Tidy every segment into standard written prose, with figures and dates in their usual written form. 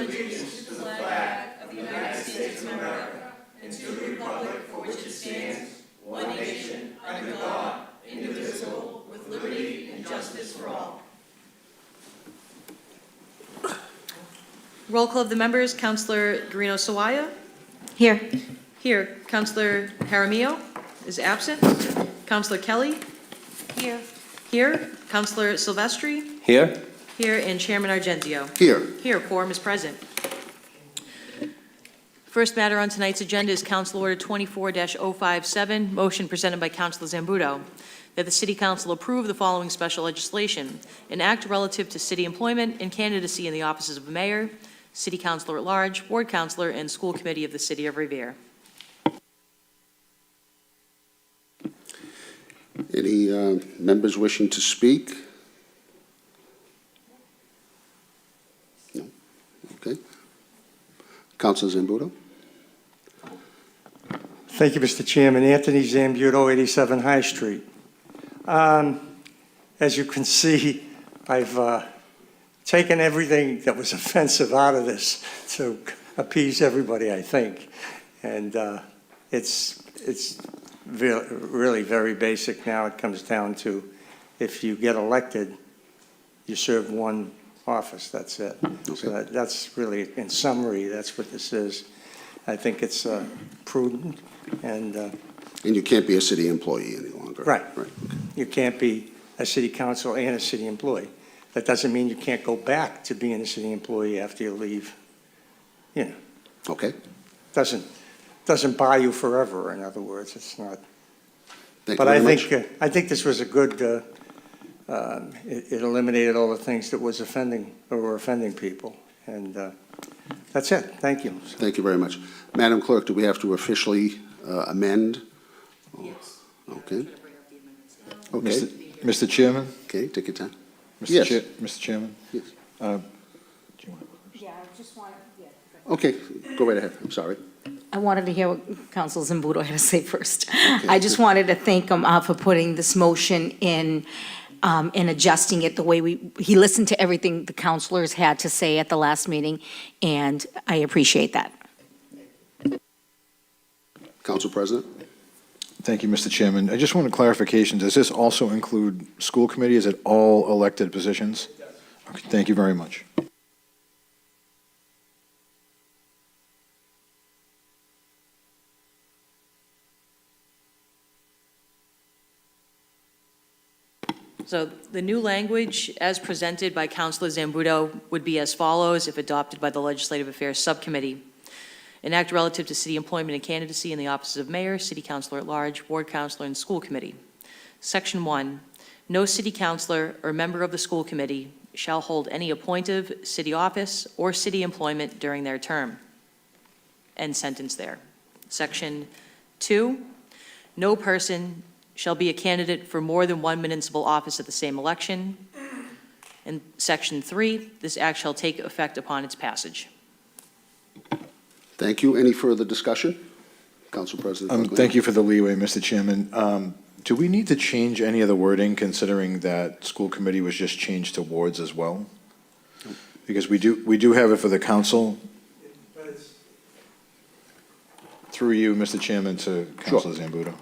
allegiance to the flag of the United States of America and to the republic for which it stands, one nation, under God, indivisible, with liberty and justice for all. Roll call of the members. Councilor Guarino Sawaya? Here. Here. Councilor Jaramillo is absent. Councilor Kelly? Here. Here. Councilor Silvestri? Here. Here. And Chairman Argentio? Here. Here. Quorum is present. First matter on tonight's agenda is Council Order 24-057, motion presented by Councilor Zambudo, that the City Council approve the following special legislation: an act relative to city employment and candidacy in the offices of the mayor, city councilor at large, ward councilor, and school committee of the City of Revere. Any members wishing to speak? No. Okay. Councilor Zambudo? Thank you, Mr. Chairman. Anthony Zambudo, 87 High Street. As you can see, I've taken everything that was offensive out of this to appease everybody, I think. And it's really very basic now. It comes down to, if you get elected, you serve one office, that's it. Okay. So that's really, in summary, that's what this is. I think it's prudent, and And you can't be a city employee any longer? Right. Right. you can't be a city council and a city employee. That doesn't mean you can't go back to being a city employee after you leave. You know, Okay. doesn't buy you forever, in other words. It's not. Thank But you I very much. think this was a good, it eliminated all the things that was offending, or were offending people. And that's it. Thank you. Thank you very much. Madam Clerk, do we have to officially amend? Yes. Okay. Okay. Mr. Chairman? Okay, take your time. Mr. Yes. Mr. Chairman? Yes. Do you want to go first? Yeah, I just wanted, Okay, go right ahead. I'm sorry. I wanted to hear what Council Zambudo had to say first. I just wanted to thank him for putting this motion in and adjusting it the way he listened to everything the councilors had to say at the last meeting, and I appreciate that. Council President? Thank you, Mr. Chairman. I just wanted clarification. Does this also include school committee? Is it all elected positions? Okay, thank you very much. So the new language, as presented by Councilor Zambudo, would be as follows if adopted by the Legislative Affairs Subcommittee. An act relative to city employment and candidacy in the offices of mayor, city councilor at large, ward councilor, and school committee. Section 1, no city councilor or member of the school committee shall hold any appointive city office or city employment during their term. End sentence there. Section 2, no person shall be a candidate for more than one municipal office at the same election. And Section 3, this act shall take effect upon its passage. Thank you. Any further discussion? Council President? Thank you for the leeway, Mr. Chairman. Do we need to change any of the wording, considering that school committee was just changed to wards as well? Because we do have it for the council. Through you, Mr. Chairman, to Councilor Zambudo.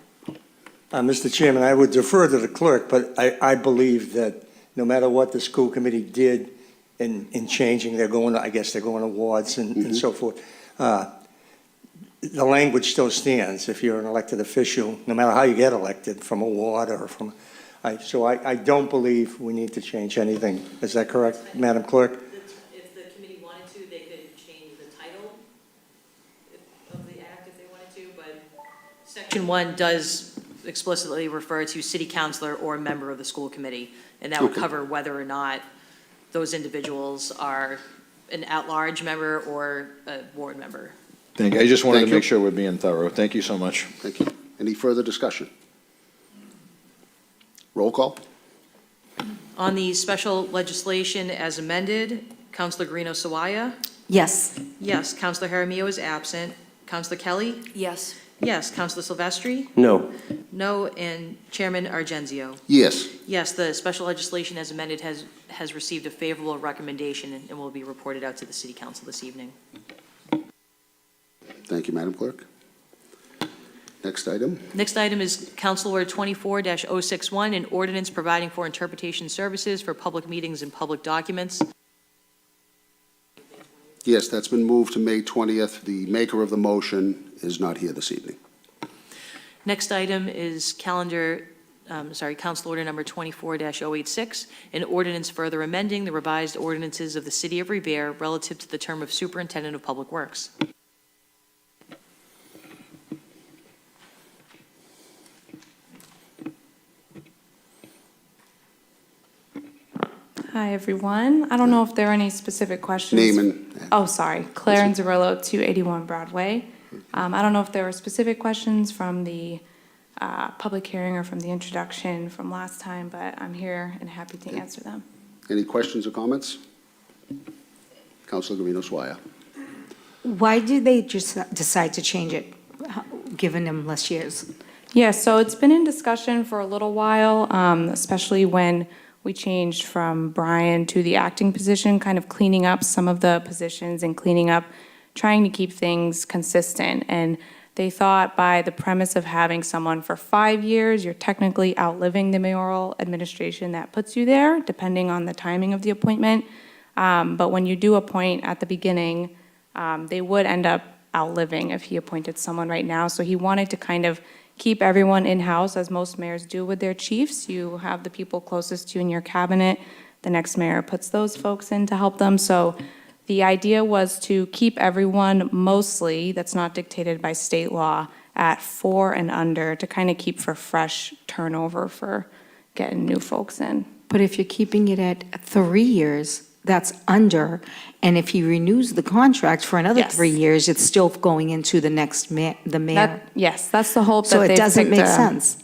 Mr. Chairman, I would defer to the clerk, but I believe that no matter what the school committee did in changing, I guess they're going to wards and so forth. The language still stands if you're an elected official, no matter how you get elected, from a ward or from, so I don't believe we need to change anything. Is that correct, Madam Clerk? If the committee wanted to, they could change the title of the act if they wanted to, but Section 1 does explicitly refer to city councilor or a member of the school committee, and that would cover whether or not those individuals are an at-large member or a ward member. Thank you. I just wanted Thank to you. make sure we're being thorough. Thank you so much. Thank you. Any further discussion? Roll call? On the special legislation as amended, Councilor Guarino Sawaya? Yes. Yes. Councilor Jaramillo is absent. Councilor Kelly? Yes. Yes. Councilor Silvestri? No. No, and Chairman Argenzio. Yes. Yes, the special legislation as amended has received a favorable recommendation and will be reported out to the City Council this evening. Thank you, Madam Clerk. Next item. Next item is Council Order 24-061, an ordinance providing for interpretation services for public meetings and public documents. Yes, that's been moved to May 20th. The maker of the motion is not here this evening. Next item is Council Order Number 24-086, an ordinance further amending the revised ordinances of the City of Revere relative to the term of Superintendent of Public Works. Hi, everyone. I don't know if there are any specific questions. Name and, Oh, sorry. Claire Anzarillo, 281 Broadway. I don't know if there were specific questions from the public hearing or from the introduction from last time, but I'm here and happy to answer them. any questions or comments? Councilor Guarino-Swire. Why did they just decide to change it, given them less years? Yeah, so it's been in discussion for a little while, especially when we changed from Brian to the acting position, kind of cleaning up some of the positions and trying to keep things consistent. And they thought by the premise of having someone for 5 years, you're technically outliving the mayoral administration that puts you there, depending on the timing of the appointment. But when you do appoint at the beginning, they would end up outliving if he appointed someone right now. So he wanted to kind of keep everyone in-house, as most mayors do with their chiefs. You have the people closest to you in your cabinet. The next mayor puts those folks in to help them. So the idea was to keep everyone mostly, that's not dictated by state law, at 4 and under, to kind of keep for fresh turnover for getting new folks in. But if you're keeping it at 3 years, that's under, and if he renews the contract for another Yes. 3 years, it's still going into the next the mayor. Yes, that's the hope that So they it doesn't picked make a- sense.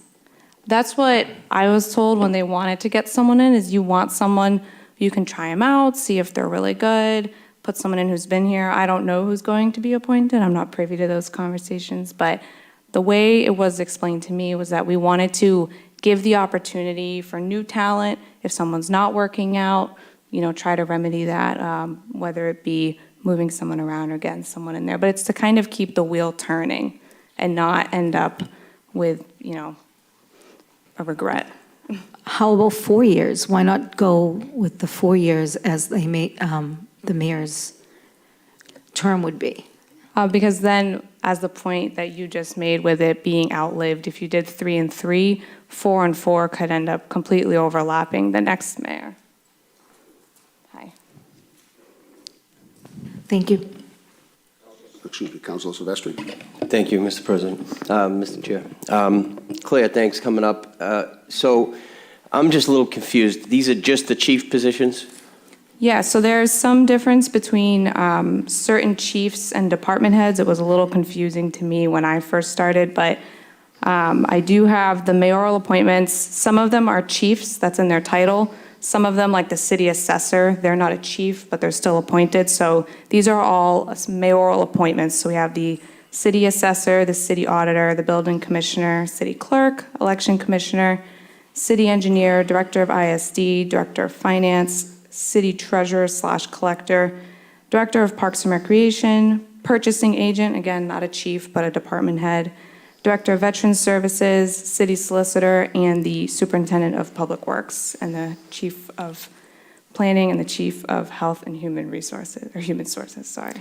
That's what I was told when they wanted to get someone in, is you want someone, you can try them out, see if they're really good, put someone in who's been here. I don't know who's going to be appointed. I'm not privy to those conversations, but the way it was explained to me was that we wanted to give the opportunity for new talent. If someone's not working out, try to remedy that, whether it be moving someone around or getting someone in there. But it's to kind of keep the wheel turning and not end up with, a regret. How about 4 years? Why not go with the 4 years as the mayor's term would be? Because then, as the point that you just made with it being outlived, if you did 3 and 3, 4 and 4 could end up completely overlapping the next mayor. Hi. Thank you. Excuse me, Councilor Silvestri. Thank you, Mr. President, Mr. Chair. Claire, thanks, coming up. So I'm just a little confused. These are just the chief positions? Yeah, so there's some difference between certain chiefs and department heads. It was a little confusing to me when I first started, but I do have the mayoral appointments. Some of them are chiefs, that's in their title. Some of them, like the city assessor, they're not a chief, but they're still appointed. So these are all mayoral appointments. So we have the city assessor, the city auditor, the building commissioner, city clerk, election commissioner, city engineer, director of ISD, director of finance, city treasurer/collector, director of parks and recreation, purchasing agent, again, not a chief, but a department head, director of veterans services, city solicitor, and the superintendent of public works, and the chief of planning, and the chief of health and human sources, sorry.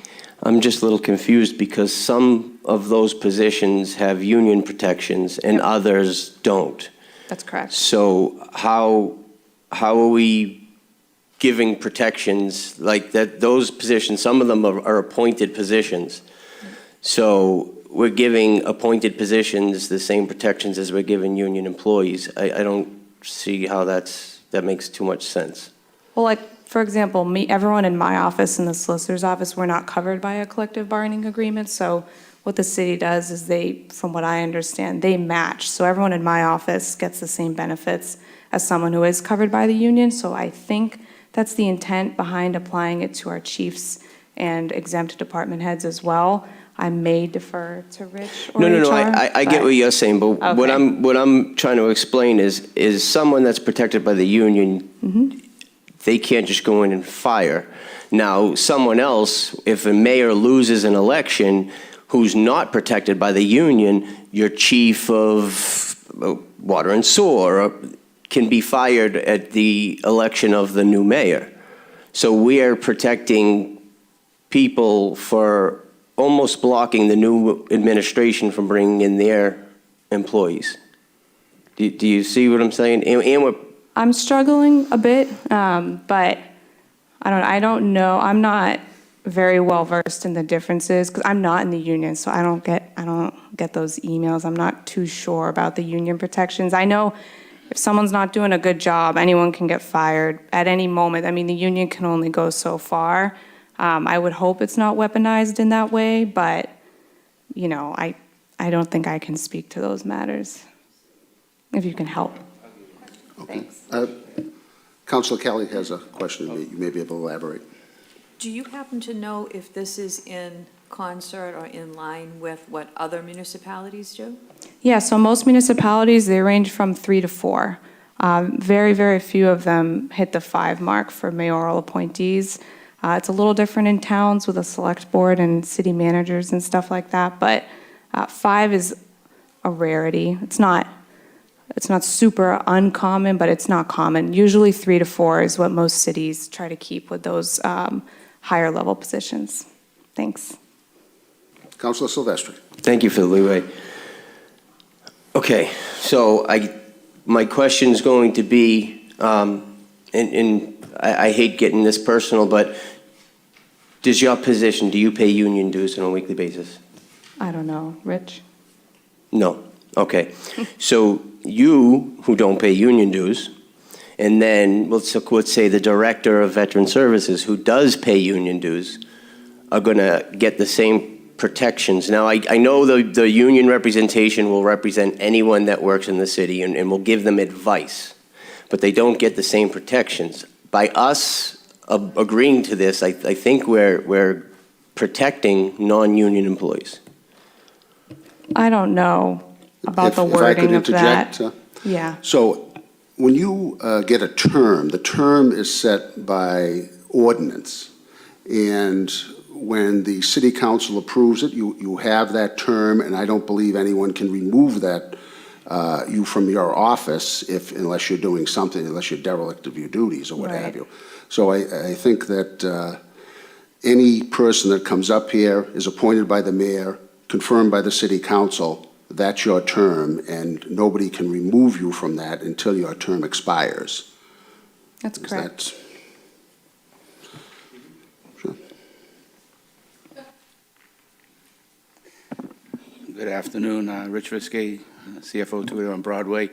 I'm just a little confused because some of those positions have union protections and others don't. That's correct. So how are we giving protections like that? Those positions, some of them are appointed positions. So we're giving appointed positions the same protections as we're giving union employees. I don't see how that makes too much sense. Well, like, for example, everyone in my office and the solicitor's office, we're not covered by a collective bargaining agreement. So what the city does is from what I understand, they match. So everyone in my office gets the same benefits as someone who is covered by the union. So I think that's the intent behind applying it to our chiefs and exempt department heads as well. I may defer to Rich or No, no, no, HR, I get but- what you're saying, but what Okay. I'm trying to explain is someone that's protected by the union, they can't just go in and fire. Now, someone else, if a mayor loses an election who's not protected by the union, your chief of water and sewer can be fired at the election of the new mayor. So we are protecting people for almost blocking the new administration from bringing in their employees. Do you see what I'm saying? And we're, I'm struggling a bit, but I don't know. I'm not very well versed in the differences because I'm not in the union, so I don't get those emails. I'm not too sure about the union protections. I know if someone's not doing a good job, anyone can get fired at any moment. I mean, the union can only go so far. I would hope it's not weaponized in that way, but, you know, I don't think I can speak to those matters, if you can help. Thanks. Councilor Kelly has a question. You may be able to elaborate. Do you happen to know if this is in concert or in line with what other municipalities do? Yeah, so most municipalities, they range from 3 to 4. Very, very few of them hit the 5 mark for mayoral appointees. It's a little different in towns with a select board and city managers and stuff like that, but 5 is a rarity. It's not super uncommon, but it's not common. Usually 3 to 4 is what most cities try to keep with those higher level positions. Thanks. Councilor Silvestri. thank you for the leeway. Okay, so my question's going to be, and I hate getting this personal, but does your position, do you pay union dues on a weekly basis? I don't know, Rich? No. Okay. So you, who don't pay union dues, and then let's say the director of Veteran Services, who does pay union dues, are going to get the same protections. Now, I know the union representation will represent anyone that works in the city and will give them advice, but they don't get the same protections. By us agreeing to this, I think we're protecting non-union employees. I don't know about the If I could wording of that. interject. Yeah. So when you get a term, the term is set by ordinance. And when the city council approves it, you have that term, and I don't believe anyone can remove that, you from your office unless you're doing something, unless you're derelict of your duties or what have Right. you. So I think that any person that comes up here is appointed by the mayor, confirmed by the city council, that's your term, and nobody can remove you from that until your term expires. That's Is correct. that- Sure. Good afternoon, Rich Viskey, CFO Twitter on Broadway.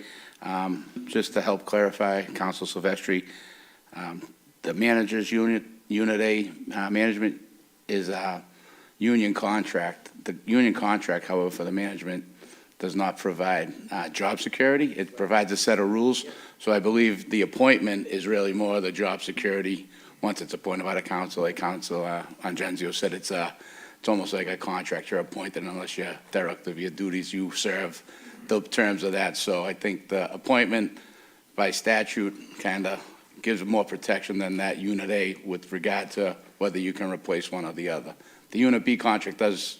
Just to help clarify, Council Silvestri, the managers unit A management is a union contract. The union contract, however, for the management does not provide job security. It provides a set of rules. So I believe the appointment is really more the job security once it's appointed by the council. Like Council Angenzio said, it's almost like a contract. You're appointed unless you're derelict of your duties. You serve the terms of that. So I think the appointment by statute kind of gives more protection than that Unit A with regard to whether you can replace one or the other. The Unit B contract does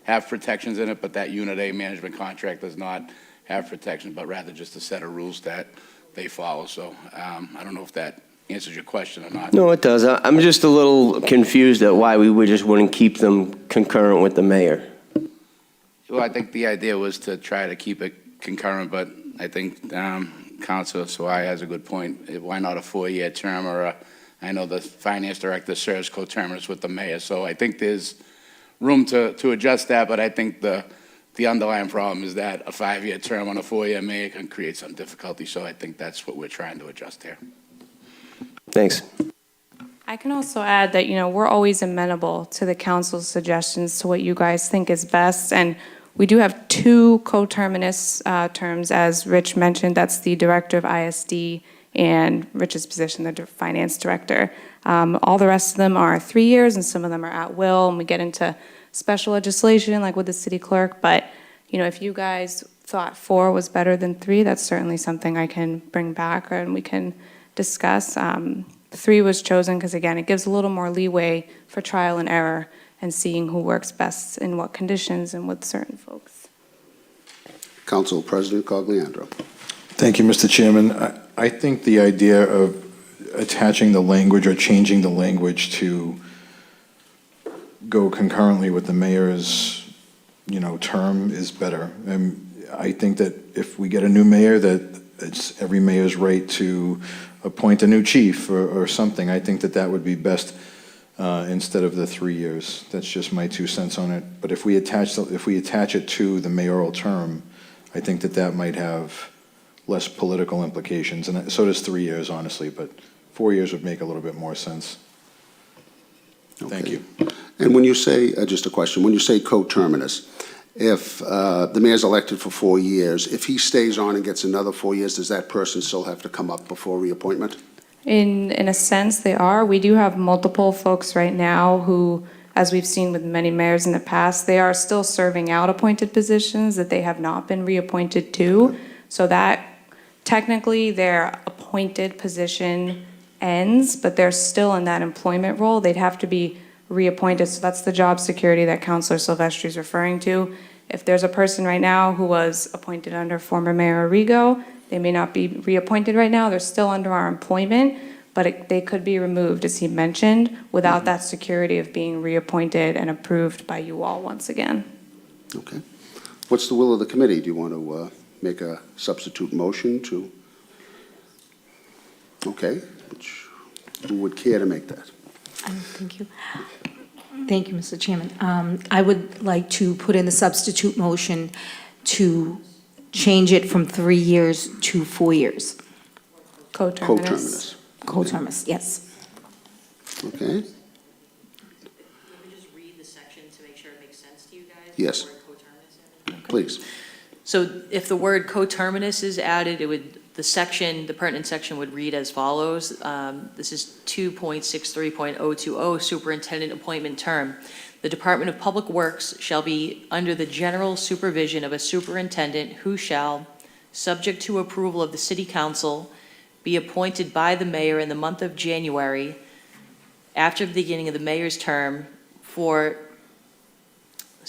have protections in it, but that Unit A management contract does not have protection, but rather just a set of rules that they follow. So I don't know if that answers your question or not. No, it does. I'm just a little confused at why we just wouldn't keep them concurrent with the mayor. Well, I think the idea was to try to keep it concurrent, but I think Councilor Sawai has a good point. Why not a 4-year term I know the finance director serves coterminous with the mayor, so I think there's room to adjust that, but I think the underlying problem is that a 5-year term on a 4-year mayor can create some difficulty, so I think that's what we're trying to adjust here. Thanks. I can also add that, we're always amenable to the council's suggestions to what you guys think is best. And we do have 2 coterminous terms, as Rich mentioned. That's the director of ISD and Rich's position, the finance director. All the rest of them are 3 years, and some of them are at will. And we get into special legislation, like with the city clerk, but, if you guys thought 4 was better than 3, that's certainly something I can bring back and we can discuss. 3 was chosen because, again, it gives a little more leeway for trial and error and seeing who works best in what conditions and with certain folks. Council President Cogliandro. Thank you, Mr. Chairman. I think the idea of attaching the language or changing the language to go concurrently with the mayor's, term is better. I think that if we get a new mayor, that it's every mayor's right to appoint a new chief or something. I think that that would be best instead of the 3 years. That's just my 2 cents on it. But if we attach it to the mayoral term, I think that that might have less political implications. And so does 3 years, honestly, but 4 years would make a little bit more sense. Thank Okay. you. And when you say, just a question, when you say coterminous, if the mayor's elected for 4 years, if he stays on and gets another 4 years, does that person still have to come up before reappointment? In a sense, they are. We do have multiple folks right now who, as we've seen with many mayors in the past, they are still serving out appointed positions that they have not been reappointed to. So that technically their appointed position ends, but they're still in that employment role. They'd have to be reappointed. So that's the job security that Councilor Silvestri is referring to. If there's a person right now who was appointed under former Mayor Arrigo, they may not be reappointed right now. They're still under our employment, but they could be removed, as he mentioned, without that security of being reappointed and approved by you all once again. Okay. What's the will of the committee? Do you want to make a substitute motion to? Okay. Who would care to make that? Thank you. Thank you, Mr. Chairman. I would like to put in the substitute motion to change it from 3 years to 4 years. Coterminous. Coterminous. Coterminous, yes. Okay. Let me just read the section to make sure it makes sense to you guys. Yes. The word coterminous in it. Please. So if the word coterminous is added, the pertinent section would read as follows. This is 2.63.020, superintendent appointment term. The Department of Public Works shall be under the general supervision of a superintendent who shall, subject to approval of the city council, be appointed by the mayor in the month of January after the beginning of the mayor's term for,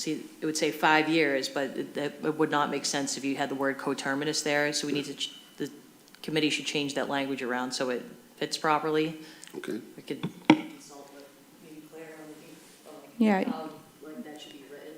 it would say 5 years, but it would not make sense if you had the word coterminous there. So we need to, the committee should change that language around so it fits properly. Okay. We could consult with maybe Claire on Yeah. how that should be written.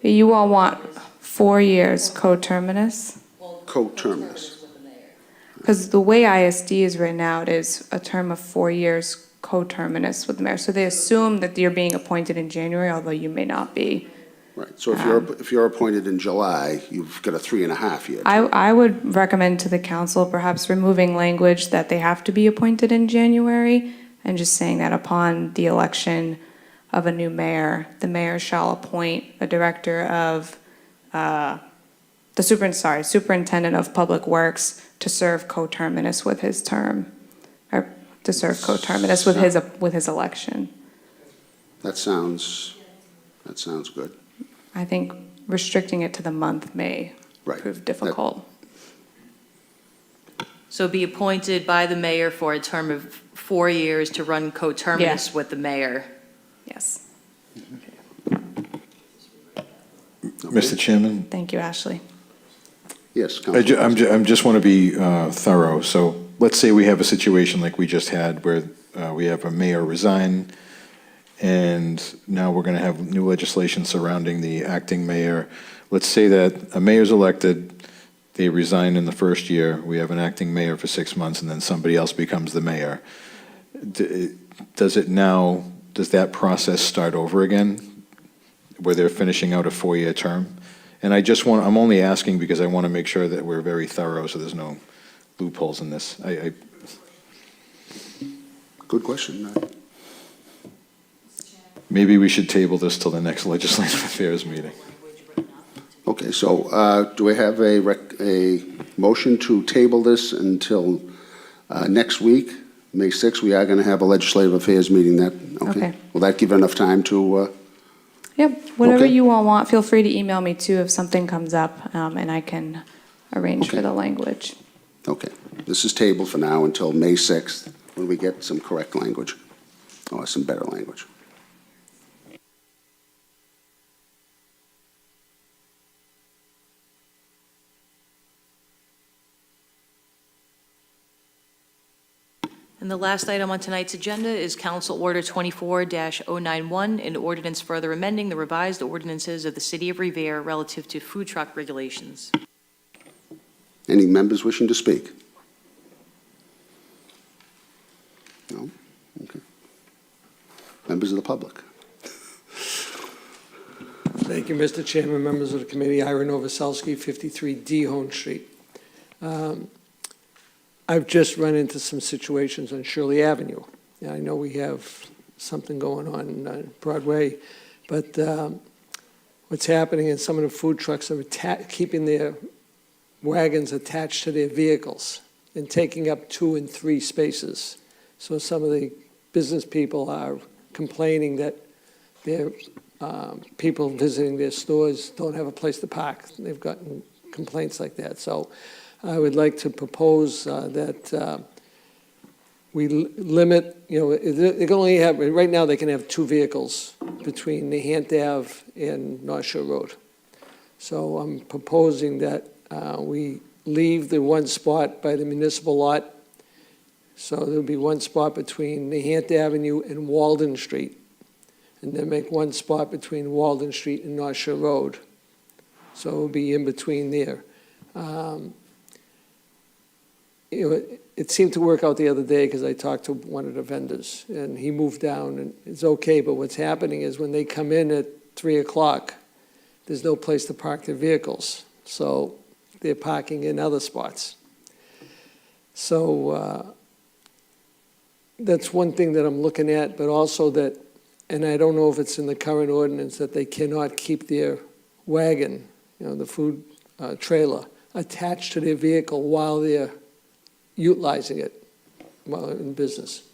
You all want 4 years coterminous? Coterminous. With the mayor. Because the way ISD is written out is a term of 4 years coterminous with the mayor. So they assume that you're being appointed in January, although you may not be. Right. So if you're appointed in July, you've got a 3.5 year. I would recommend to the council perhaps removing language that they have to be appointed in January and just saying that upon the election of a new mayor, the mayor shall appoint a director of, superintendent of public works to serve coterminous with his term, or to serve coterminous with his election. That sounds good. I think restricting it to the month may Right. prove difficult. So be appointed by the mayor for a term of 4 years to run coterminous with the mayor. Yes. Mr. Chairman? Thank you, Ashley. Yes, Councilor. I'm just want to be thorough. So let's say we have a situation like we just had where we have a mayor resign, and now we're going to have new legislation surrounding the acting mayor. Let's say that a mayor's elected, they resign in the first year, we have an acting mayor for 6 months, and then somebody else becomes the mayor. Does that process start over again, where they're finishing out a 4-year term? And I'm only asking because I want to make sure that we're very thorough, so there's no loopholes in this. Good question. Maybe we should table this till the next Legislative Affairs meeting. Okay, so do we have a motion to table this until next week, May 6th? We are going to have a Legislative Affairs meeting that, okay? Okay. Will that give enough time to? Yep, whatever Okay. you all want, feel free to email me too if something comes up, and I can arrange for Okay. the language. Okay. This is tabled for now until May 6th, when we get some correct language, or some better language. And the last item on tonight's agenda is Council Order 24-091, an ordinance further amending the revised ordinances of the City of Revere relative to food truck regulations. Any members wishing to speak? No? Okay. Members of the public? Thank you, Mr. Chairman, members of the committee. Ira Novoselsky, 53 D Hone Street. I've just run into some situations on Shirley Avenue. I know we have something going on Broadway, but what's happening is some of the food trucks are keeping their wagons attached to their vehicles and taking up 2 and 3 spaces. So some of the business people are complaining that their people visiting their stores don't have a place to park. They've gotten complaints like that. So I would like to propose that we limit, they can only have, right now they can have 2 vehicles between Nahant Ave and North Shore Road. So I'm proposing that we leave the 1 spot by the municipal lot. So there'll be 1 spot between Nahant Avenue and Walden Street, and then make 1 spot between Walden Street and North Shore Road. So it'll be in between there. It seemed to work out the other day because I talked to one of the vendors, and he moved down, and it's okay, but what's happening is when they come in at 3 o'clock, there's no place to park their vehicles, so they're parking in other spots. So that's one thing that I'm looking at, but also that, and I don't know if it's in the current ordinance, that they cannot keep their wagon, the food trailer, attached to their vehicle while they're utilizing it while they're in business.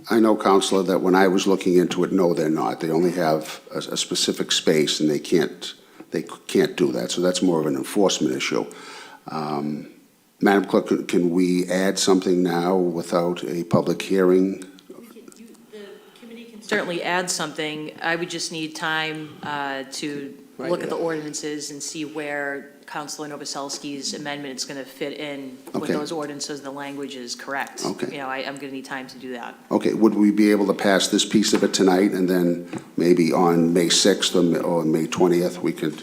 I know, Counselor, that when I was looking into it, no, they're not. They only have a specific space, and they can't do that. So that's more of an enforcement issue. Madam Clerk, can we add something now without a public hearing? The committee can certainly add something. I would just need time to look at the ordinances and see where Councilor Novoselsky's amendment is going to fit in with Okay. those ordinances, the language is correct. Okay. I'm going to need time to do that. Okay, would we be able to pass this piece of it tonight, and then maybe on May 6th or May 20th, we could,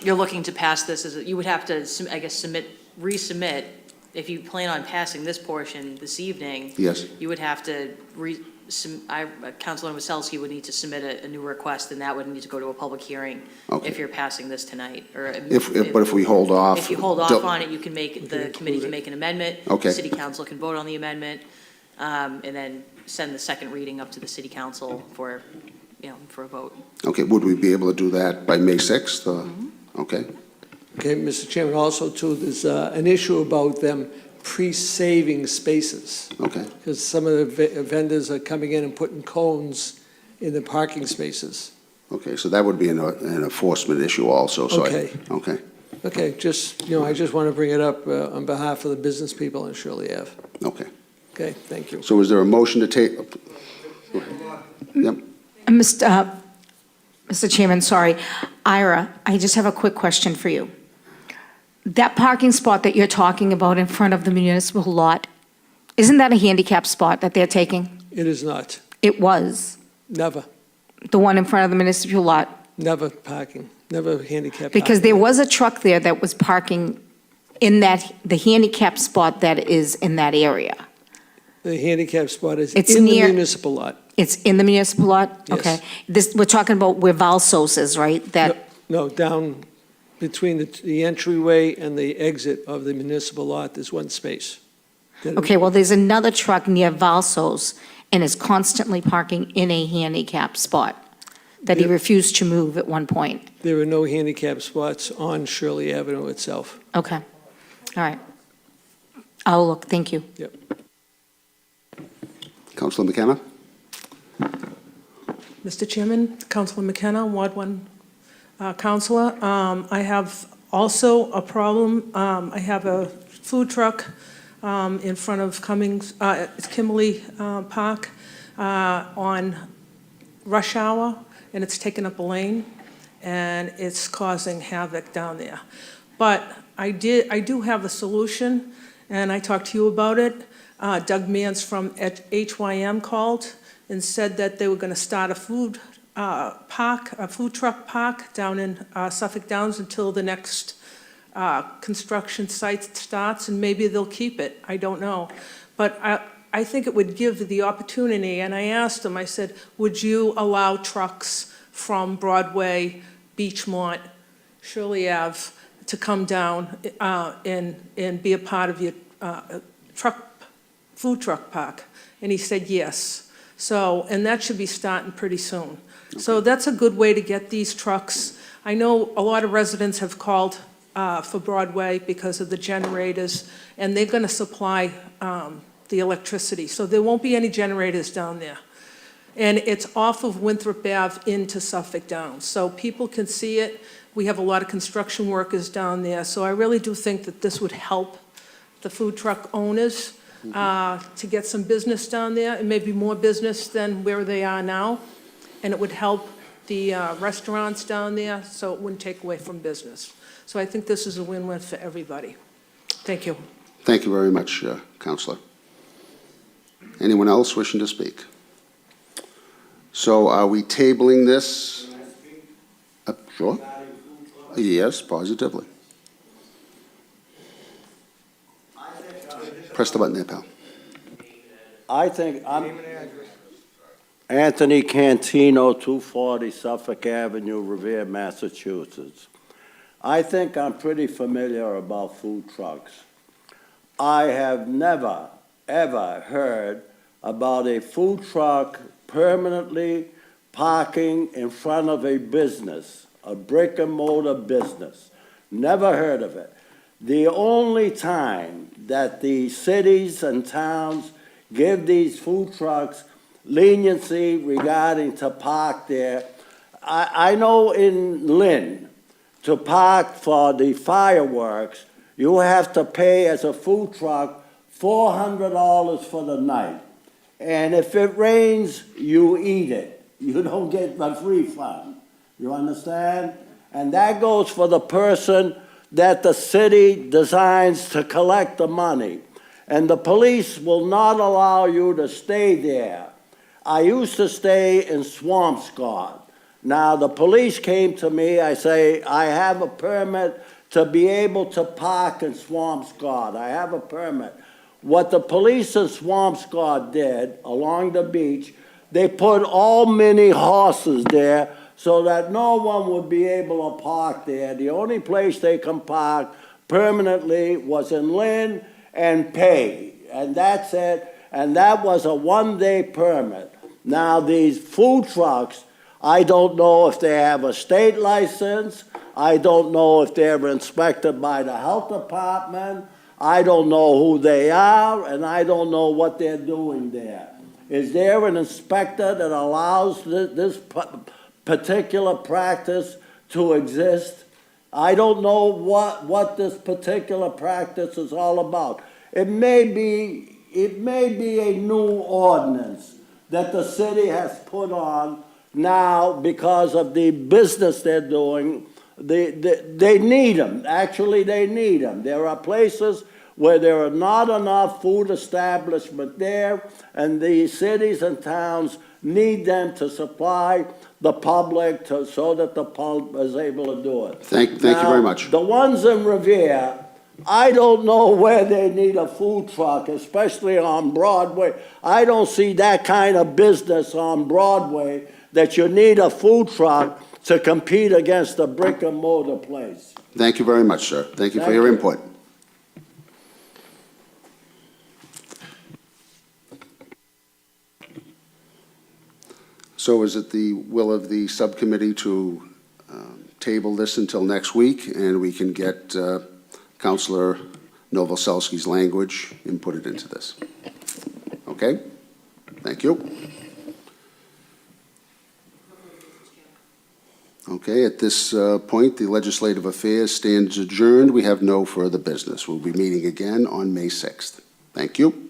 You're looking to pass this you would have to, I guess, resubmit, if you plan on passing this portion this evening, yes? you would have to, Councilor Novoselsky would need to submit a new request, and that would need to go to a public hearing Okay. if you're passing this tonight, or. But if we hold off? If you hold off on it, you can make, the include committee it. can make an amendment. Okay. City council can vote on the amendment, and then send the second reading up to the city council for a vote. Okay, would we be able to do that by May 6th? Okay, Okay, Mr. Chairman, also too, there's an issue about them pre-saving spaces, okay, because some of the vendors are coming in and putting cones in the parking spaces. okay, so that would be an enforcement issue also, so. Okay. Okay, Okay, just, I just want to bring it up on behalf of the business people in Shirley Ave. okay. Okay, thank you. So is there a motion to take? Yep, Mr. Chairman, sorry. Ira, I just have a quick question for you. That parking spot that you're talking about in front of the municipal lot, isn't that a handicap spot that they're taking? It is not. It was, Never, the one in front of the municipal lot. never parking, never handicap Because parking. there was a truck there that was parking in the handicap spot that is in that area. The handicap spot is It's in the near- municipal lot. It's in the municipal lot? Yes. Okay. We're talking about where Valsos is, right? No, down between the entryway and the exit of the municipal lot, there's 1 space. Okay, well, there's another truck near Valsos and is constantly parking in a handicap spot that he Yep. refused to move at one point. There are no handicap spots on Shirley Avenue itself. Okay. All right. I'll look, thank you. Councilor McKenna? Mr. Chairman, Councilor McKenna, Ward 1 Councilor. I have also a problem. I have a food truck in front of Cummings, it's Kimberly Park on rush hour, and it's taking up a lane, and it's causing havoc down there. But I do have a solution, and I talked to you about it. Doug Mans from HYM called and said that they were going to start a food truck park down in Suffolk Downs until the next construction site starts, and maybe they'll keep it. I don't know. But I think it would give the opportunity, and I asked them, I said, would you allow trucks from Broadway, Beachmont, Shirley Ave to come down and be a part of your food truck park? And he said yes. So, and that should be starting pretty soon. So that's a good way to get these trucks. I know a lot of residents have called for Broadway because of the generators, and they're going to supply the electricity. So there won't be any generators down there. And it's off of Winthrop Ave into Suffolk Downs. So people can see it. We have a lot of construction workers down there. So I really do think that this would help the food truck owners to get some business down there, and maybe more business than where they are now. And it would help the restaurants down there, so it wouldn't take away from business. So I think this is a win-win for everybody. Thank you. Thank you very much, Councilor. Anyone else wishing to speak? So are we tabling this? Sure. Yes, positively. Press the button there, pal. I think I'm Anthony Cantino, 240 Suffolk Avenue, Revere, Massachusetts. I think I'm pretty familiar about food trucks. I have never, ever heard about a food truck permanently parking in front of a business, a brick and mortar business. Never heard of it. The only time that the cities and towns give these food trucks leniency regarding to park there, I know in Lynn, to park for the fireworks, you have to pay as a food truck $400 for the night. And if it rains, you eat it. You don't get the refund. You understand? And that goes for the person that the city designs to collect the money. And the police will not allow you to stay there. I used to stay in Swampscott. Now, the police came to me, I say, I have a permit to be able to park in Swampscott. I have a permit. What the police in Swampscott did along the beach, they put all mini horses there so that no one would be able to park there. The only place they can park permanently was in Lynn and pay, and that's it. And that was a one-day permit. Now, these food trucks, I don't know if they have a state license. I don't know if they're inspected by the health department. I don't know who they are, and I don't know what they're doing there. Is there an inspector that allows this particular practice to exist? I don't know what this particular practice is all about. It may be a new ordinance that the city has put on now because of the business they're doing. They need them. Actually, they need them. There are places where there are not enough food establishment there, and the cities and towns need them to supply the public so that the public is able to do it. Thank you very much. The ones in Revere, I don't know where they need a food truck, especially on Broadway. I don't see that kind of business on Broadway that you need a food truck to compete against a brick and mortar place. Thank you very much, sir. Thank you for your input. So is it the will of the subcommittee to table this until next week, and we can get Councilor Novoselsky's language and put it into this? Okay? Thank you. Okay, at this point, the Legislative Affairs stands adjourned. We have no further business. We'll be meeting again on May 6th. Thank you.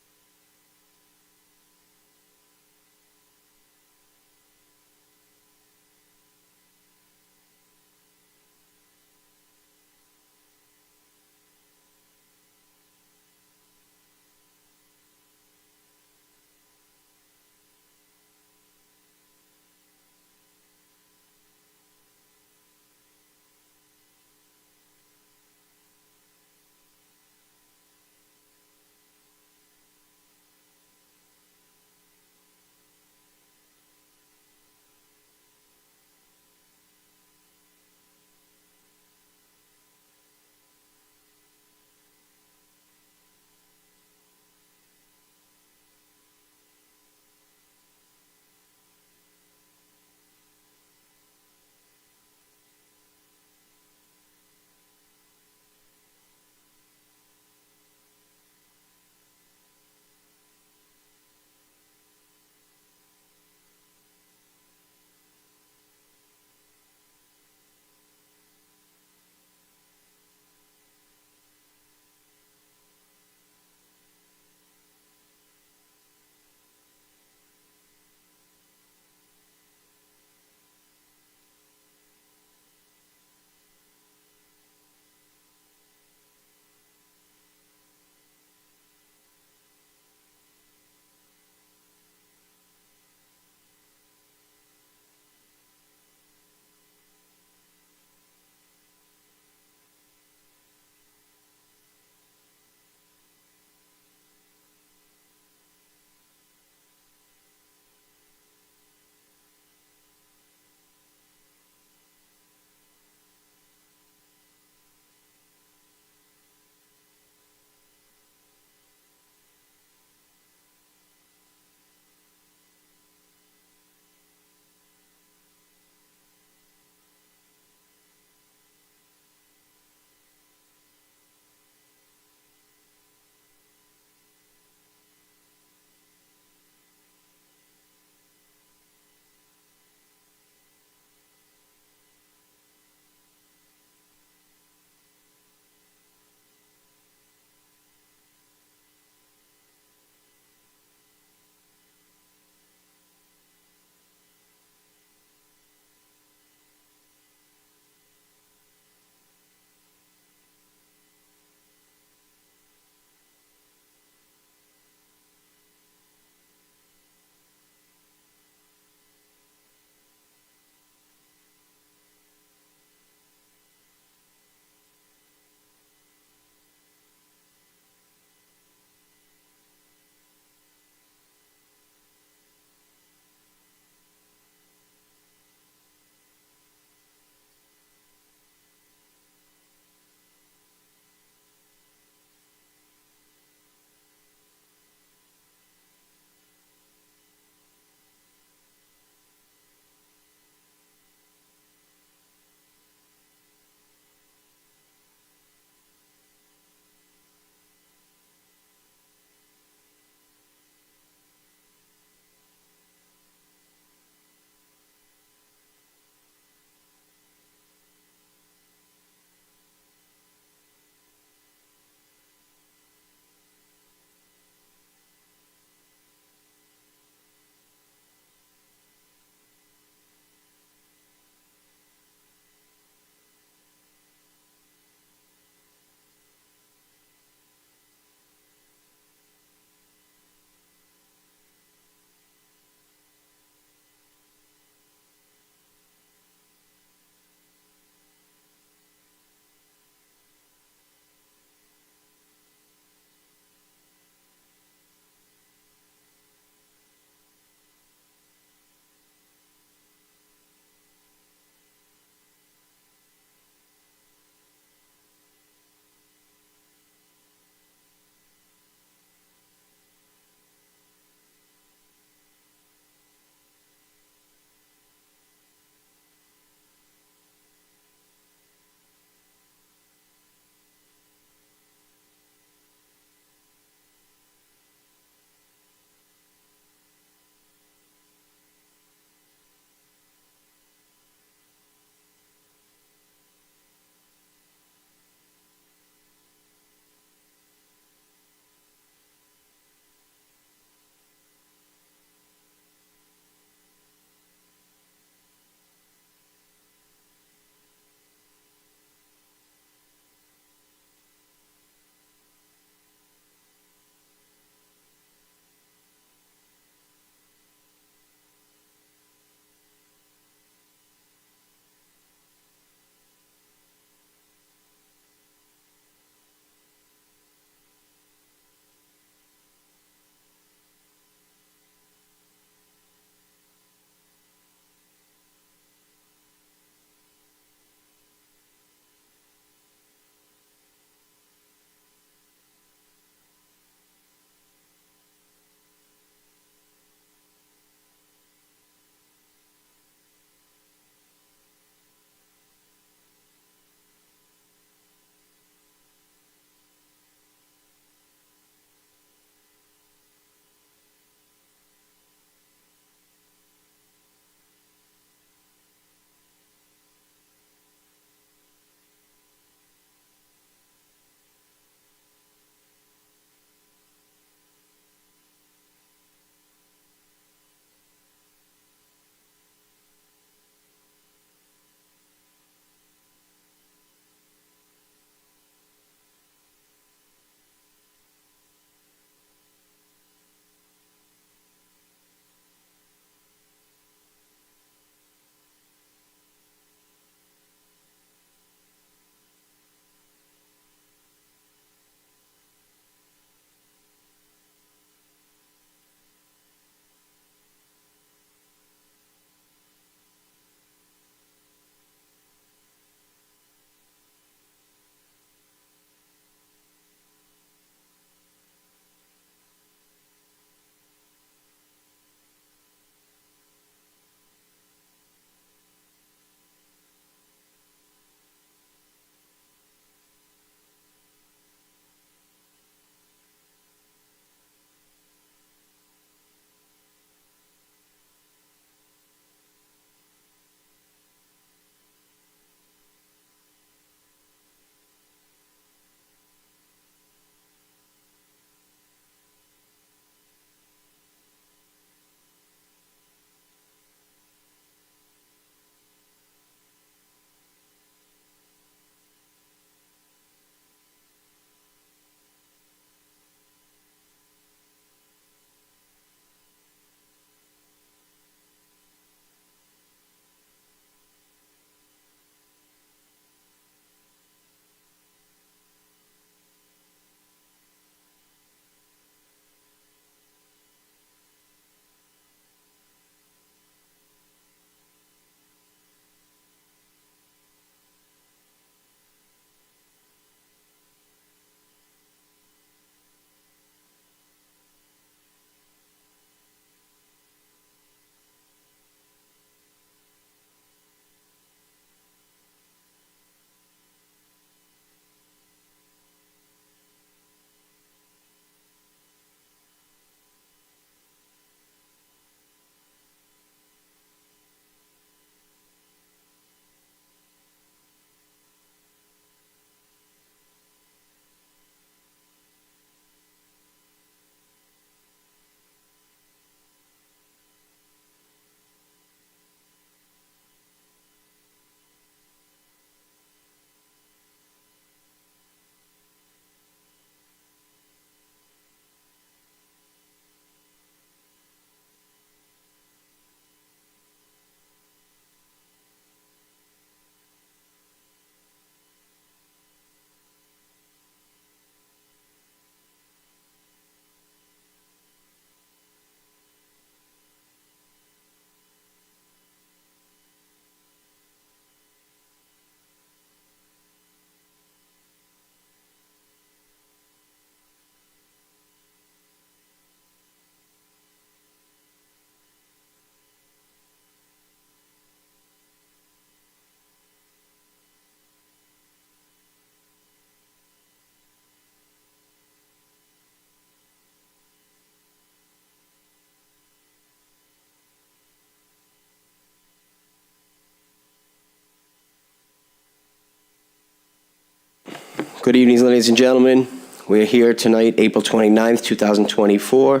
Good evening, ladies and gentlemen. We're here tonight, April 29th, 2024,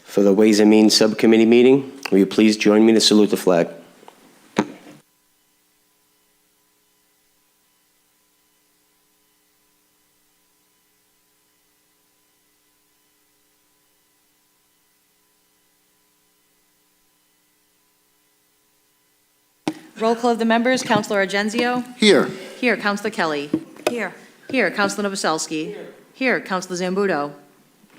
for the Ways and Means Subcommittee meeting. Will you please join me to salute the flag? Roll call of the members, Councilor Argenzio. Here. Here, Councilor Kelly. Here. Here, Councilor Novoselsky. Here, Councilor Zambudo.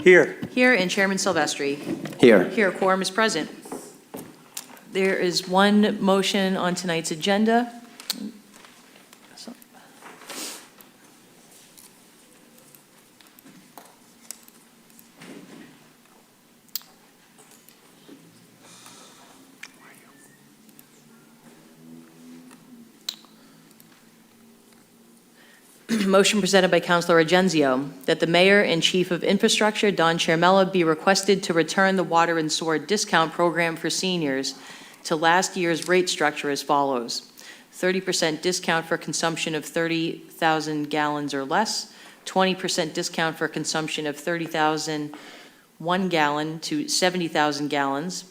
Here. Here, and Chairman Silvestri. Here. Here, quorum is present. There is one motion on tonight's agenda. Motion presented by Councilor Argenzio that the Mayor and Chief of Infrastructure, Don Chermella, be requested to return the water and sewer discount program for seniors to last year's rate structure as follows: 30% discount for consumption of 30,000 gallons or less, 20% discount for consumption of 30,000 1 gallon to 70,000 gallons,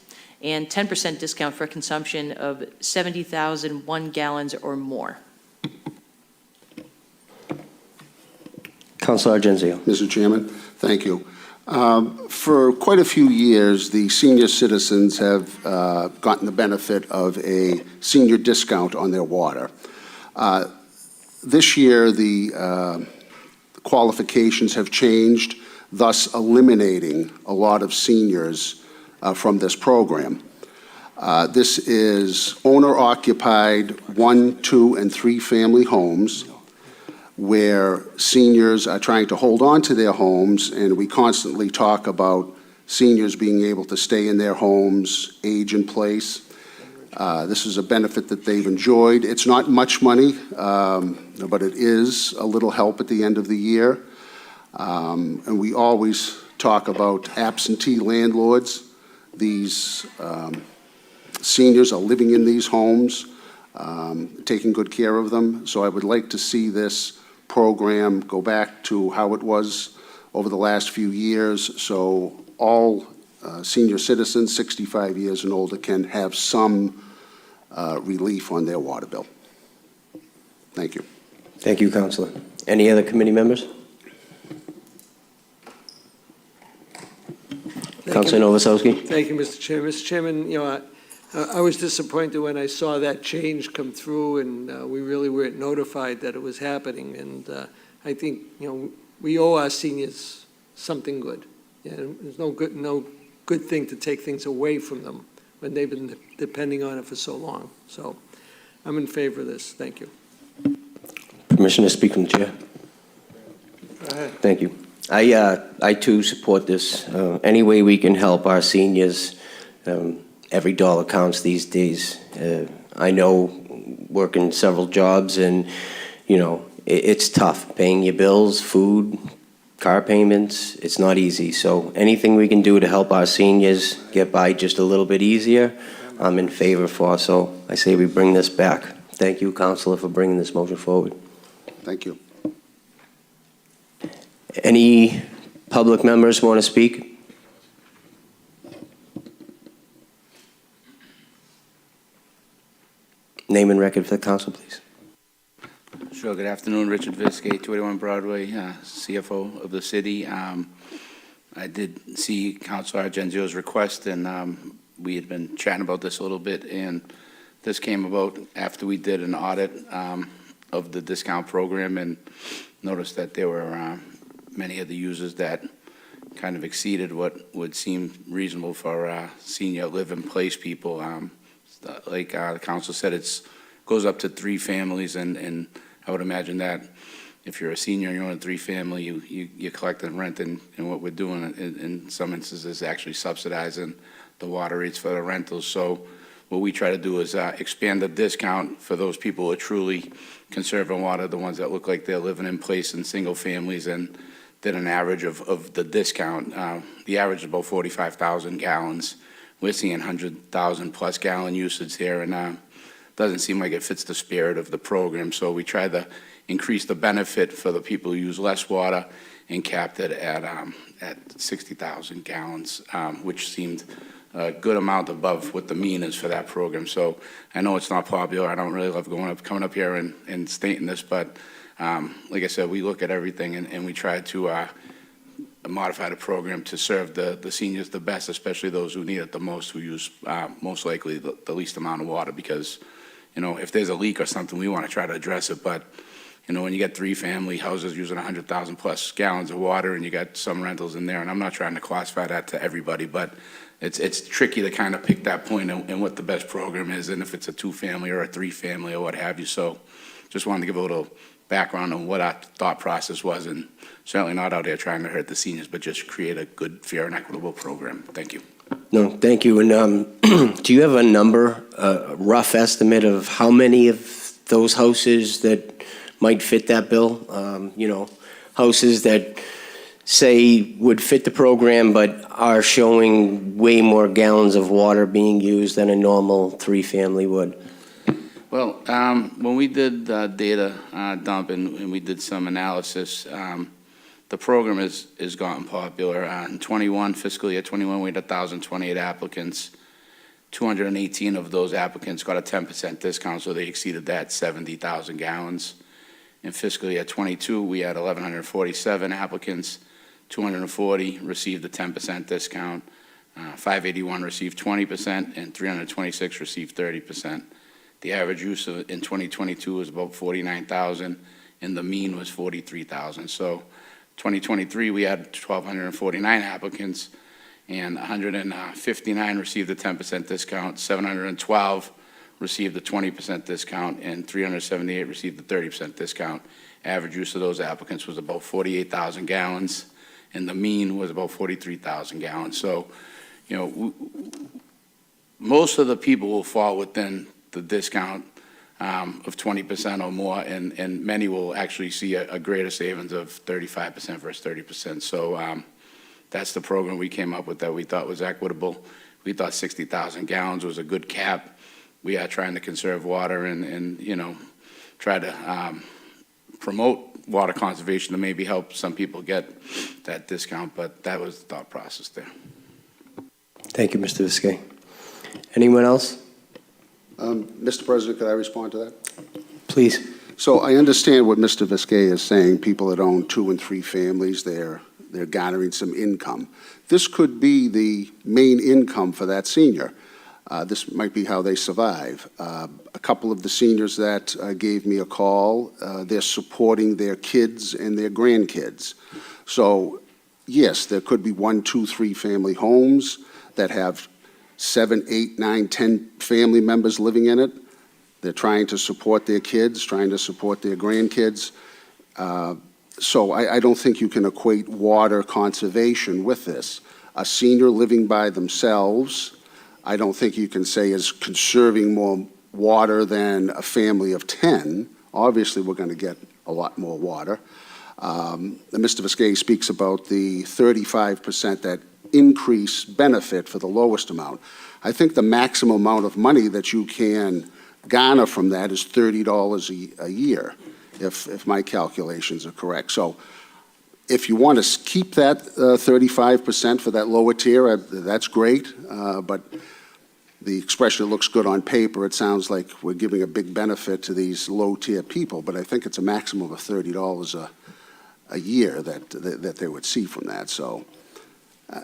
and 10% discount for consumption of 70,000 1 gallons or more. Councilor Argenzio. Mr. Chairman, thank you. For quite a few years, the senior citizens have gotten the benefit of a senior discount on their water. This year, the qualifications have changed, thus eliminating a lot of seniors from this program. This is owner-occupied 1, 2, and 3 family homes where seniors are trying to hold on to their homes, and we constantly talk about seniors being able to stay in their homes, age in place. This is a benefit that they've enjoyed. It's not much money, but it is a little help at the end of the year. And we always talk about absentee landlords. These seniors are living in these homes, taking good care of them. So I would like to see this program go back to how it was over the last few years, so all senior citizens 65 years and older can have some relief on their water bill. Thank you. Thank you, Councilor. Any other committee members? Councilor Novoselsky. Thank you, Mr. Chairman. Mr. Chairman, I was disappointed when I saw that change come through, and we really weren't notified that it was happening. And I think, we owe our seniors something good. There's no good thing to take things away from them when they've been depending on it for so long. So I'm in favor of this. Thank you. Permission to speak from the chair. Go ahead. Thank you. I too support this. Any way we can help our seniors, every dollar counts these days. I know working several jobs, and it's tough paying your bills, food, car payments. It's not easy. So anything we can do to help our seniors get by just a little bit easier, I'm in favor for. So I say we bring this back. Thank you, Councilor, for bringing this motion forward. Thank you. Any public members want to speak? Name and record for the council, please. Sure. Good afternoon, Richard Viskey, 281 Broadway, CFO of the city. I did see Councilor Argenzio's request, and we had been chatting about this a little bit, and this came about after we did an audit of the discount program and noticed that there were many of the users that kind of exceeded what would seem reasonable for senior live-in-place people. Like the council said, it goes up to 3 families, and I would imagine that if you're a senior and you're in a 3-family, you're collecting rent, and what we're doing in some instances is actually subsidizing the water rates for the rentals. So what we try to do is expand the discount for those people who are truly conserving water, the ones that look like they're living in place in single families, and did an average of the discount. The average is about 45,000 gallons. We're seeing 100,000 plus gallon usage here, and doesn't seem like it fits the spirit of the program. So we try to increased the benefit for the people who use less water and capped it at 60,000 gallons, which seemed a good amount above what the mean is for that program. So I know it's not popular. I don't really love coming up here and stating this, but like I said, we look at everything and we try to modify the program to serve the seniors the best, especially those who need it the most, who use most likely the least amount of water, because, you know, if there's a leak or something, we want to try to address it. But, you know, when you get 3 family houses using 100,000 plus gallons of water and you got some rentals in there, and I'm not trying to classify that to everybody, but it's tricky to kind of pick that point and what the best program is, and if it's a 2-family or a 3-family or what have you. So just wanted to give a little background on what our thought process was, and certainly not out there trying to hurt the seniors, but just create a good, fair, and equitable program. Thank you. No, thank you. And do you have a number, a rough estimate of how many of those houses that might fit that bill? You know, houses that say would fit the program but are showing way more gallons of water being used than a normal 3-family would? Well, when we did data dump and we did some analysis, the program has gotten popular. In fiscal year 21, we had 1,028 applicants. 218 of those applicants got a 10% discount, so they exceeded that 70,000 gallons. In fiscal year 22, we had 1,147 applicants. 240 received a 10% discount. 581 received 20%, and 326 received 30%. The average use in 2022 was about 49,000, and the mean was 43,000. So 2023, we had 1,249 applicants, and 159 received a 10% discount, 712 received a 20% discount, and 378 received a 30% discount. Average use of those applicants was about 48,000 gallons, and the mean was about 43,000 gallons. So, you know, most of the people will fall within the discount of 20% or more, and many will actually see a greater savings of 35% versus 30%. So that's the program we came up with that we thought was equitable. We thought 60,000 gallons was a good cap. We are trying to conserve water and you know, try to promote water conservation to maybe help some people get that discount, but that was the thought process there. Thank you, Mr. Viskey. Anyone else? Mr. President, could I respond to that? Please. So I understand what Mr. Viskey is saying. People that own 2 and 3 families, they're garnering some income. This could be the main income for that senior. This might be how they survive. A couple of the seniors that gave me a call, they're supporting their kids and their grandkids. So, yes, there could be 1, 2, 3 family homes that have 7, 8, 9, 10 family members living in it. They're trying to support their kids, trying to support their grandkids. So I don't think you can equate water conservation with this. A senior living by themselves, I don't think you can say is conserving more water than a family of 10. Obviously, we're going to get a lot more water. Mr. Viskey speaks about the 35% that increase benefit for the lowest amount. I think the maximum amount of money that you can garner from that is $30 a year, if my calculations are correct. So if you want to keep that 35% for that lower tier, that's great, but the expression looks good on paper. It sounds like we're giving a big benefit to these low-tier people, but I think it's a maximum of $30 a year that they would see from that. So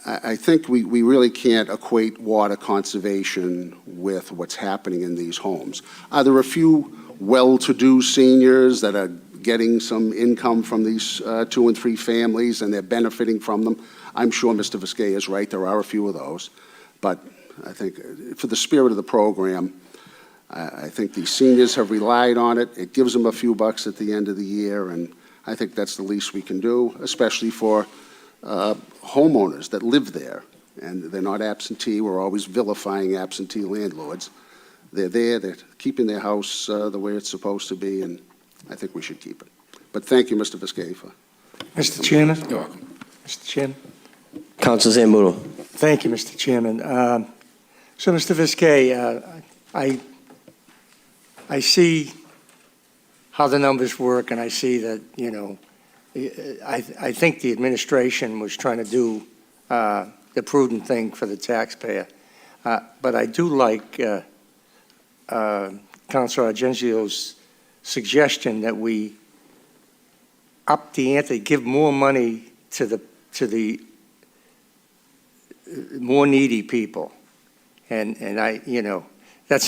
I think we really can't equate water conservation with what's happening in these homes. Are there a few well-to-do seniors that are getting some income from these 2 and 3 families and they're benefiting from them? I'm sure Mr. Viskey is right. There are a few of those. But I think for the spirit of the program, I think the seniors have relied on it. It gives them a few bucks at the end of the year, and I think that's the least we can do, especially for homeowners that live there, and they're not absentee. We're always vilifying absentee landlords. They're there, they're keeping their house the way it's supposed to be, and I think we should keep it. But thank you, Mr. Viskey. Mr. Chairman? You're welcome. Mr. Chairman? Council Zambudo. Thank you, Mr. Chairman. So, Mr. Viskey, I see how the numbers work, and I see that, you know, I think the administration was trying to do the prudent thing for the taxpayer. But I do like Councilor Argenzio's suggestion that we up the ante, give more money to the more needy people. And I, you know,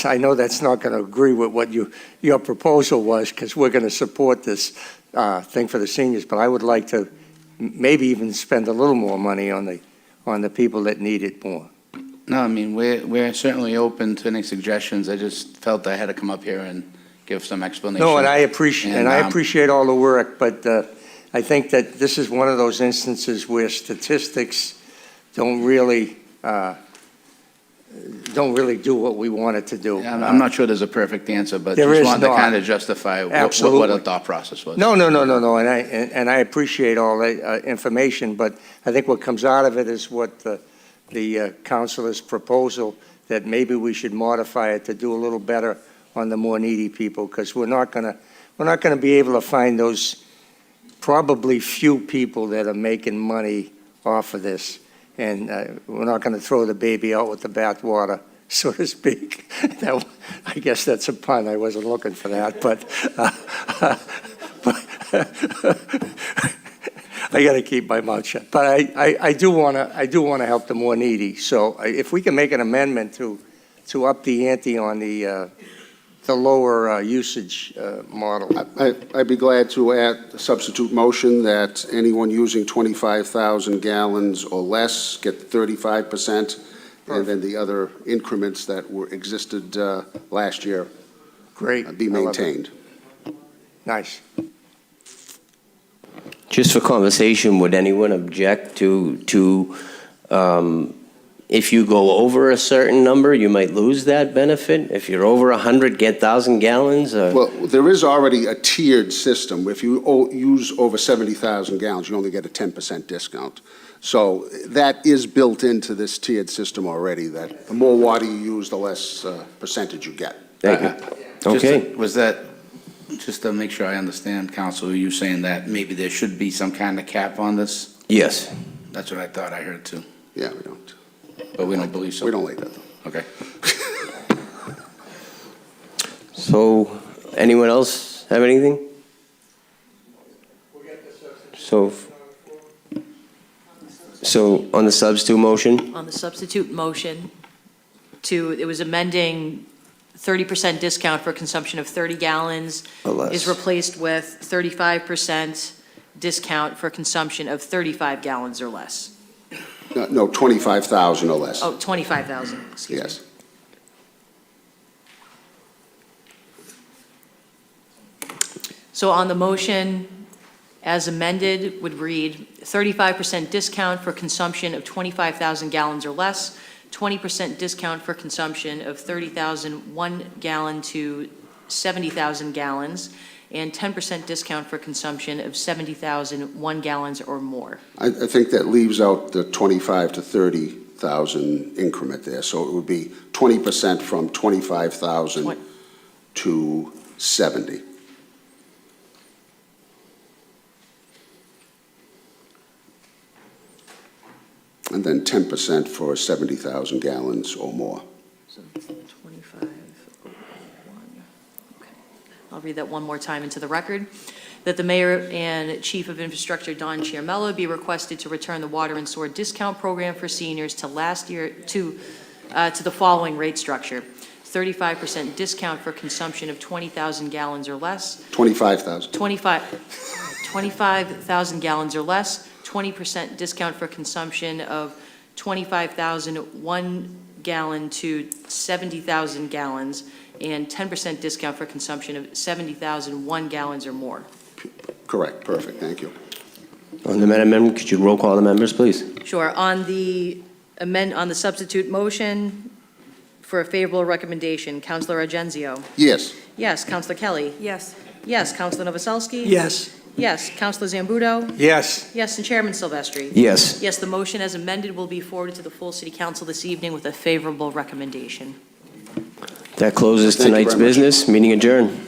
I know that's not going to agree with what your proposal was, because we're going to support this thing for the seniors, but I would like to maybe even spend a little more money on the people that need it more. No, I mean, we're certainly open to any suggestions. I just felt I had to come up here and give some explanation. No, and I appreciate all the work, but I think that this is one of those instances where statistics don't really do what we want it to do. Yeah, I'm not sure there's a perfect answer, but There just is wanted to not. kind of justify what Absolutely. the thought process was. No, and I appreciate all the information, but I think what comes out of it is what the councilor's proposal, that maybe we should modify it to do a little better on the more needy people, because we're not gonna be able to find those probably few people that are making money off of this. And we're not going to throw the baby out with the bathwater, so to speak. I guess that's a pun. I wasn't looking for that, but I got to keep my mouth shut. But I do want to help the more needy. So if we can make an amendment to up the ante on the lower usage model. I'd be glad to add a substitute motion that anyone using 25,000 gallons or less get 35%, and then the other increments that existed last year Great. be I love it. maintained. Nice. Just for conversation, would anyone object to if you go over a certain number, you might lose that benefit? If you're over 100, get 1,000 gallons? Well, there is already a tiered system. If you use over 70,000 gallons, you only get a 10% discount. So that is built into this tiered system already, that the more water you use, the less percentage you get. Thank you. Okay. Was that, just to make sure I understand, Council, are you saying that maybe there should be some kind of cap on this? Yes. That's what I thought I heard too, Yeah, we don't. but we don't believe so. We don't like that, though. Okay. So, anyone else have anything? So on the substitute motion? On the substitute motion it was amending 30% discount for consumption of 30 gallons Or less. is replaced with 35% discount for consumption of 35 gallons or less. No, 25,000 or less. Oh, 25,000, excuse me. Yes. So on the motion, as amended, would read 35% discount for consumption of 25,000 gallons or less, 20% discount for consumption of 30,000 1 gallon to 70,000 gallons, and 10% discount for consumption of 70,000 1 gallons or more. I think that leaves out the 25 to 30,000 increment there. So it would be 20% from 25,000 to 70. And then 10% for 70,000 gallons or more. So 25, 1. Okay. I'll read that one more time into the record. That the mayor and chief of infrastructure, Don Chiarmello, be requested to return the water and sewer discount program for seniors to last year, to the following rate structure. 35% discount for consumption of 20,000 gallons or less. 25,000. 25,000 gallons or less. 20% discount for consumption of 25,000 1 gallon to 70,000 gallons, and 10% discount for consumption of 70,000 1 gallons or more. Correct, perfect, thank you. On the amendment, could you roll call the members, please? Sure. On the substitute motion for a favorable recommendation, Councilor Argenzio. Yes. Yes. Councilor Kelly. Yes. Yes. Councilor Novoselsky. Yes. Yes. Councilor Zambudo. Yes. Yes. And Chairman Silvestri. Yes. Yes, the motion as amended will be forwarded to the full city council this evening with a favorable recommendation. That closes Thank you tonight's very much. business. Meeting adjourned.